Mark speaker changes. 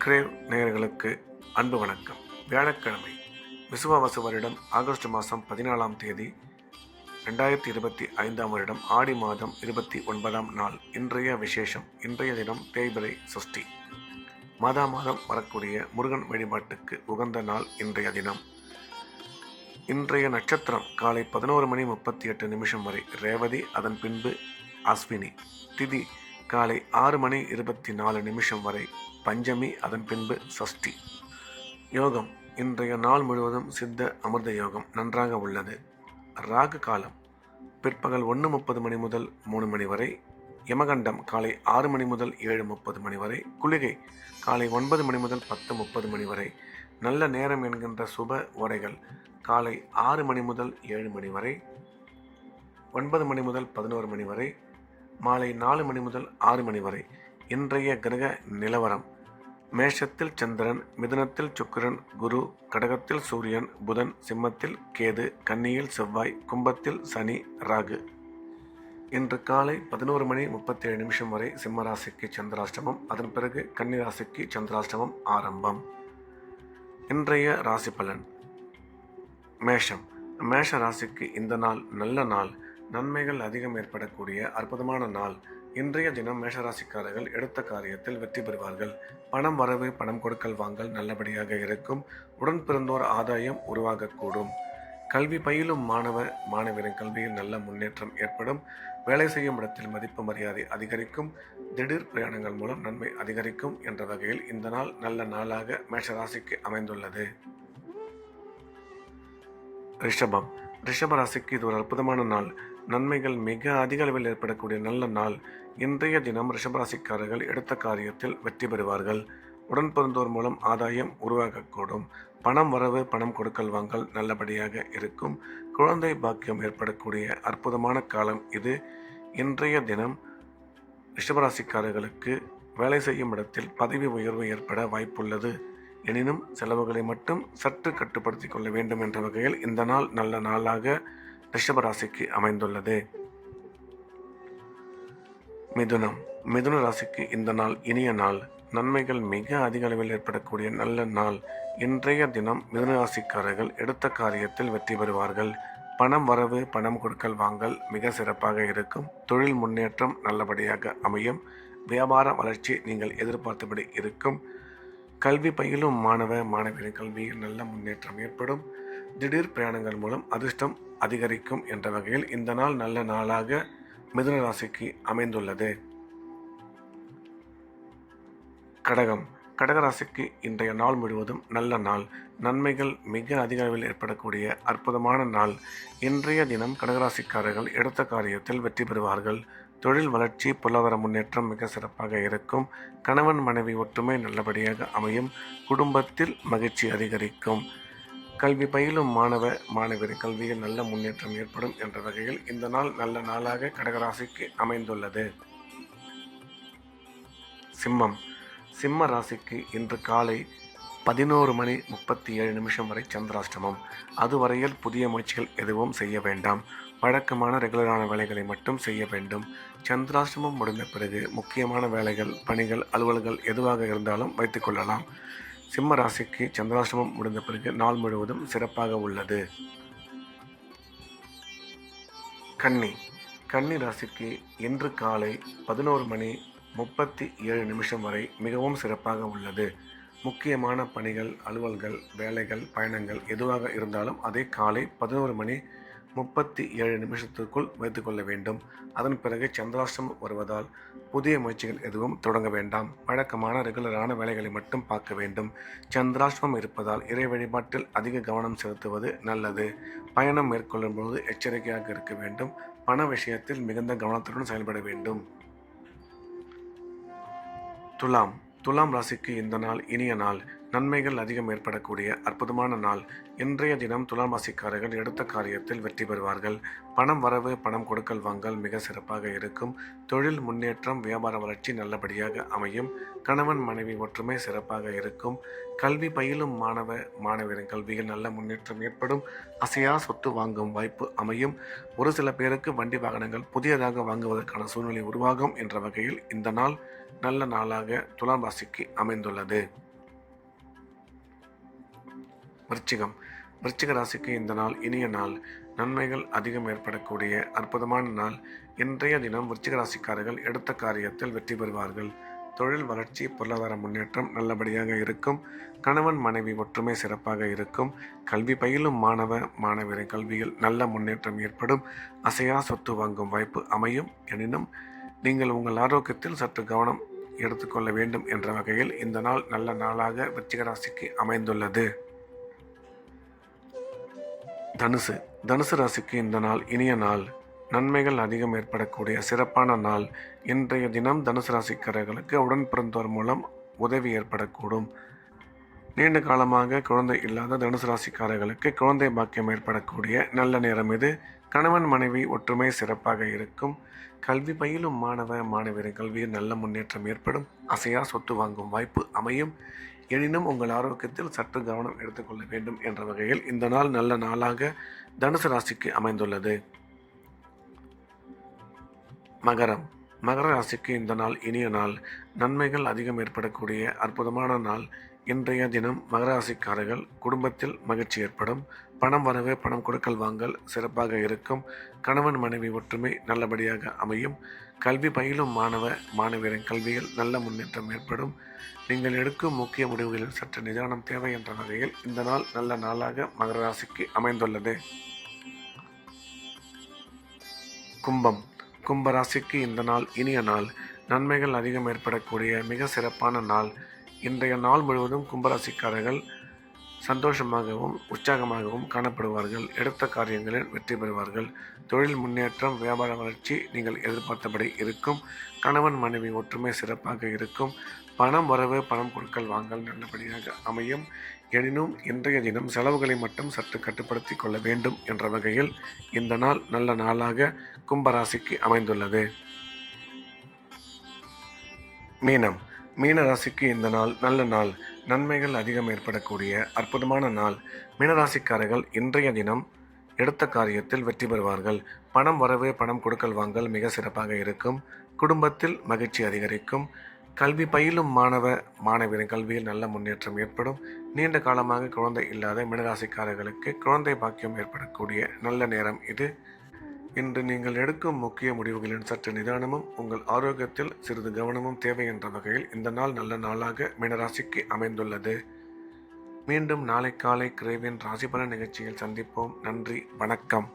Speaker 1: Grave நேயர்களுக்கு அன்பு வணக்கம். வியாழக்கிழமை விசுவாவசு வருடம் ஆகஸ்ட் மாதம் 14ஆம் தேதி 2025ஆம் வருடம் ஆடி மாதம் 29ஆம் நாள். இன்றைய விசேஷம். இன்றைய தினம் தேய்பிறை சஷ்டி. மாதம் வரக்கூடிய முருகன் வழிபாட்டுக்கு உகந்த நாள் இன்றைய தினம். இன்றைய நட்சத்திரம் காலை 11:38 வரை ரேவதி, அதன் பின்பு அஸ்வினி. திதி காலை 6:24 வரை பஞ்சமி, அதன் பின்பு சஷ்டி. யோகம் இன்றைய நாள் முழுவதும் சித்த அமிர்த யோகம் நன்றாக உள்ளது. ராகு காலம் பிற்பகல் 1:30 முதல் 3 வரை. யமகண்டம் காலை 6 முதல் 7:30 வரை. குளிகை காலை 9 முதல் 10:30 வரை. நல்ல நேரம் என்கின்ற சுப ஓரைகள் காலை 6 முதல் 7 வரை, 9 முதல் 11 வரை, மாலை 4 முதல் 6 வரை. இன்றைய கிரக நிலவரம்: மேஷத்தில் சந்திரன், மிதுனத்தில் சுக்கிரன், குரு, கடகத்தில் சூரியன், புதன், சிம்மத்தில் கேது, கன்னியில் செவ்வாய், கும்பத்தில் சனி, ராகு. இன்று காலை 11:37 வரை சிம்ம ராசிக்கு சந்திராஷ்டமம். அதன் பிறகு கன்னி ராசிக்கு சந்திராஷ்டமம் ஆரம்பம். இன்றைய ராசி பலன். மேஷம். மேஷ ராசிக்கு இந்த நாள் நல்ல நாள். நன்மைகள் அதிகம் ஏற்படக்கூடிய அற்புதமான நாள். இன்றைய தினம் மேஷராசிக்காரர்கள் எடுத்த காரியத்தில் வெற்றி பெறுவார்கள். பணம் வரவு, பணம் கொடுக்கல் வாங்கல் நல்லபடியாக இருக்கும். உடன் பிறந்தோர் ஆதாயம் உருவாகக்கூடும். கல்வி பயிலும் மாணவரின் கல்வியில் நல்ல முன்னேற்றம் ஏற்படும். வேலை செய்யும் இடத்தில் மதிப்பு மரியாதை அதிகரிக்கும். திடீர் பிரயாணங்கள் மூலம் நன்மை அதிகரிக்கும் என்ற வகையில் இந்த நாள் நல்ல நாளாக மேஷராசிக்கு அமைந்துள்ளது. ரிஷபம். ரிஷப ராசிக்கு இது ஒரு அற்புதமான நாள். நன்மைகள் மிக அதிக அளவில் ஏற்படக்கூடிய நல்ல நாள். இன்றைய தினம் ரிஷபராசிக்காரர்கள் எடுத்த காரியத்தில் வெற்றி பெறுவார்கள். உடன் பிறந்தோர் மூலம் ஆதாயம் உருவாகக்கூடும். பணம் வரவு, பணம் கொடுக்கல் வாங்கல் நல்லபடியாக இருக்கும். குழந்தை பாக்கியம் ஏற்படக்கூடிய அற்புதமான காலம் இது. இன்றைய தினம் ரிஷபராசிக்காரர்களுக்கு வேலை செய்யும் இடத்தில் பதவி உயர்வு ஏற்பட வாய்ப்புள்ளது. எனினும் செலவுகளை மட்டும் சற்று கட்டுப்படுத்திக் கொள்ள வேண்டும் என்ற வகையில் இந்த நாள் நல்ல நாளாக ரிஷபராசிக்கு அமைந்துள்ளது. மிதுனம். மிதுன ராசிக்கு இந்த நாள் இனிய நாள். நன்மைகள் மிக அதிக அளவில் ஏற்படக்கூடிய நல்ல நாள். இன்றைய தினம் மிதுன ராசிக்காரர்கள் எடுத்த காரியத்தில் வெற்றி பெறுவார்கள். பணம் வரவு, பணம் கொடுக்கல் வாங்கல் மிக சிறப்பாக இருக்கும். தொழில் முன்னேற்றம் நல்லபடியாக அமையும். வியாபார வளர்ச்சி நீங்கள் எதிர்பார்த்தபடி இருக்கும். கல்வி பயிலும் மாணவரின் கல்வியில் நல்ல முன்னேற்றம் ஏற்படும். திடீர் பிரயாணங்கள் மூலம் அதிர்ஷ்டம் அதிகரிக்கும் என்ற வகையில் இந்த நாள் நல்ல நாளாக மிதுன ராசிக்கு அமைந்துள்ளது. கடகம். கடகராசிக்கு இன்றைய நாள் முழுவதும் நல்ல நாள். நன்மைகள் மிக அதிக அளவில் ஏற்படக்கூடிய அற்புதமான நாள். இன்றைய தினம் கடகராசிக்காரர்கள் எடுத்த காரியத்தில் வெற்றி பெறுவார்கள். தொழில் வளர்ச்சி, பொருளாதார முன்னேற்றம் மிக சிறப்பாக இருக்கும். கணவன் மனைவி ஒற்றுமை நல்லபடியாக அமையும். குடும்பத்தில் மகிழ்ச்சி அதிகரிக்கும். கல்வி பயிலும் மாணவரின் கல்வியில் நல்ல முன்னேற்றம் ஏற்படும் என்ற வகையில் இந்த நாள் நல்ல நாளாக கடகராசிக்கு அமைந்துள்ளது. சிம்மம். சிம்ம ராசிக்கு இன்று காலை 11:37 வரை சந்திராஷ்டமம். அதுவரையில் புதிய முயற்சிகள் எதுவும் செய்ய வேண்டாம். வழக்கமான ரெகுலரான வேலைகளை மட்டும் செய்ய வேண்டும். சந்திராஷ்டமம் முடிந்த பிறகு முக்கியமான வேலைகள், பணிகள், அலுவல்கள் எதுவாக இருந்தாலும் வைத்துக் கொள்ளலாம். சிம்ம ராசிக்கு சந்திராஷ்டமம் முடிந்த பிறகு நாள் முழுவதும் சிறப்பாக உள்ளது. கன்னி. கன்னி ராசிக்கு இன்று காலை 11:37 வரை மிகவும் சிறப்பாக உள்ளது. முக்கியமான பணிகள், அலுவல்கள், வேலைகள், பயணங்கள் எதுவாக இருந்தாலும் அதை காலை 11:37 வைத்துக்கொள்ள வேண்டும். அதன் பிறகு சந்திராஷ்டமம் வருவதால் புதிய முயற்சிகள் எதுவும் தொடங்க வேண்டாம். வழக்கமான ரெகுலரான வேலைகளை மட்டும் பார்க்க வேண்டும். சந்திராஷ்டமம் இருப்பதால் இறை வழிபாட்டில் அதிக கவனம் செலுத்துவது நல்லது. பயணம் மேற்கொள்ளும் போது எச்சரிக்கையாக இருக்க வேண்டும். பண விஷயத்தில் மிகுந்த கவனத்துடன் செயல்பட வேண்டும். துலாம். துலாம் ராசிக்கு இந்த நாள் இனிய நாள். நன்மைகள் அதிகம் ஏற்படக்கூடிய அற்புதமான நாள். இன்றைய தினம் துலாம் ராசிக்காரர்கள் எடுத்த காரியத்தில் வெற்றி பெறுவார்கள். பணம் வரவு, பணம் கொடுக்கல் வாங்கல் மிக சிறப்பாக இருக்கும். தொழில் முன்னேற்றம், வியாபார வளர்ச்சி நல்லபடியாக அமையும். கணவன் மனைவி ஒற்றுமை சிறப்பாக இருக்கும். கல்வி பயிலும் மாணவரின் கல்வியில் நல்ல முன்னேற்றம் ஏற்படும். அசையா சொத்து வாங்கும் வாய்ப்பு அமையும். ஒரு சில பேருக்கு வண்டி வாகனங்கள் புதியதாக வாங்குவதற்கான சூழ்நிலை உருவாகும் என்ற வகையில் இந்த நாள் நல்ல நாளாக துலாம் ராசிக்கு அமைந்துள்ளது. விருச்சிகம். விருச்சிக ராசிக்கு இந்த நாள் இனிய நாள். நன்மைகள் அதிகம் ஏற்படக்கூடிய அற்புதமான நாள். இன்றைய தினம் விருச்சிக ராசிக்காரர்கள் எடுத்த காரியத்தில் வெற்றி பெறுவார்கள். தொழில் வளர்ச்சி, பொருளாதார முன்னேற்றம் நல்லபடியாக இருக்கும். கணவன் மனைவி ஒற்றுமை சிறப்பாக இருக்கும். கல்வி பயிலும் மாணவ மாணவியரின் கல்வியில் நல்ல முன்னேற்றம் ஏற்படும். அசையா சொத்து வாங்கும் வாய்ப்பு அமையும். எனினும் நீங்கள் உங்கள் ஆரோக்கியத்தில் சற்று கவனம் எடுத்துக்கொள்ள வேண்டும் என்ற வகையில் இந்த நாள் நல்ல நாளாக விருச்சிக ராசிக்கு அமைந்துள்ளது. தனுசு. தனுசு ராசிக்கு இந்த நாள் இனிய நாள். நன்மைகள் அதிகம் ஏற்படக்கூடிய சிறப்பான நாள். இன்றைய தினம் தனுசு ராசிக்காரர்களுக்கு உடன் பிறந்தோர் மூலம் உதவி ஏற்படக்கூடும். நீண்ட காலமாக குழந்தை இல்லாத தனுசு ராசிக்காரர்களுக்கு குழந்தை பாக்கியம் ஏற்படக்கூடிய நல்ல நேரம் இது. கணவன் மனைவி ஒற்றுமை சிறப்பாக இருக்கும். கல்வி பயிலும் மாணவ மாணவியரின் கல்வியில் நல்ல முன்னேற்றம் ஏற்படும். அசையா சொத்து வாங்கும் வாய்ப்பு அமையும். எனினும் உங்கள் ஆரோக்கியத்தில் சற்று கவனம் எடுத்துக்கொள்ள வேண்டும் என்ற வகையில் இந்த நாள் நல்ல நாளாக தனுசு ராசிக்கு அமைந்துள்ளது. மகரம். மகர ராசிக்கு இந்த நாள் இனிய நாள். நன்மைகள் அதிகம் ஏற்படக்கூடிய அற்புதமான நாள். இன்றைய தினம் மகர ராசிக்காரர்கள் குடும்பத்தில் மகிழ்ச்சி ஏற்படும். பணம் வரவு, பணம் கொடுக்கல் வாங்கல் சிறப்பாக இருக்கும். கணவன் மனைவி ஒற்றுமை நல்லபடியாக அமையும். கல்வி பயிலும் மாணவ மாணவியரின் கல்வியில் நல்ல முன்னேற்றம் ஏற்படும். நீங்கள் எடுக்கும் முக்கிய முடிவுகளில் சற்று நிதானம் தேவை என்ற வகையில் இந்த நாள் நல்ல நாளாக மகர ராசிக்கு அமைந்துள்ளது. கும்பம். கும்ப ராசிக்கு இந்த நாள் இனிய நாள். நன்மைகள் அதிகம் ஏற்படக்கூடிய மிக சிறப்பான நாள். இன்றைய நாள் முழுவதும் கும்பராசிக்காரர்கள் சந்தோஷமாகவும் உற்சாகமாகவும் காணப்படுவார்கள். எடுத்த காரியங்களில் வெற்றி பெறுவார்கள். தொழில் முன்னேற்றம், வியாபார வளர்ச்சி நீங்கள் எதிர்பார்த்தபடி இருக்கும். கணவன் மனைவி ஒற்றுமை சிறப்பாக இருக்கும். பணம் வரவு, பணம் கொடுக்கல் வாங்கல் நல்லபடியாக அமையும். எனினும் இன்றைய தினம் செலவுகளை மட்டும் சற்று கட்டுப்படுத்தி கொள்ள வேண்டும் என்ற வகையில் இந்த நாள் நல்ல நாளாக கும்பராசிக்கு அமைந்துள்ளது. மீனம். மீன ராசிக்கு இந்த நாள் நல்ல நாள். நன்மைகள் அதிகம் ஏற்படக்கூடிய அற்புதமான நாள். மீனராசிக்காரர்கள் இன்றைய தினம் எடுத்த காரியத்தில் வெற்றி பெறுவார்கள். பணம் வரவு, பணம் கொடுக்கல் வாங்கல் மிக சிறப்பாக இருக்கும். குடும்பத்தில் மகிழ்ச்சி அதிகரிக்கும். கல்வி பயிலும் மாணவ மாணவியரின் கல்வியில் நல்ல முன்னேற்றம் ஏற்படும். நீண்ட காலமாக குழந்தை இல்லாத மீனராசிக்காரர்களுக்கு குழந்தை பாக்கியம் ஏற்படக்கூடிய நல்ல நேரம் இது. இன்று நீங்கள் எடுக்கும் முக்கிய முடிவுகளின் சற்று நிதானமும் உங்கள் ஆரோக்கியத்தில் சிறிது கவனமும் தேவை என்ற வகையில் இந்த நாள் நல்ல நாளாக மீனராசிக்கு அமைந்துள்ளது. மீண்டும் நாளை காலை கிரேவின் ராசிபலன் நிகழ்ச்சியில் சந்திப்போம். நன்றி, வணக்கம்.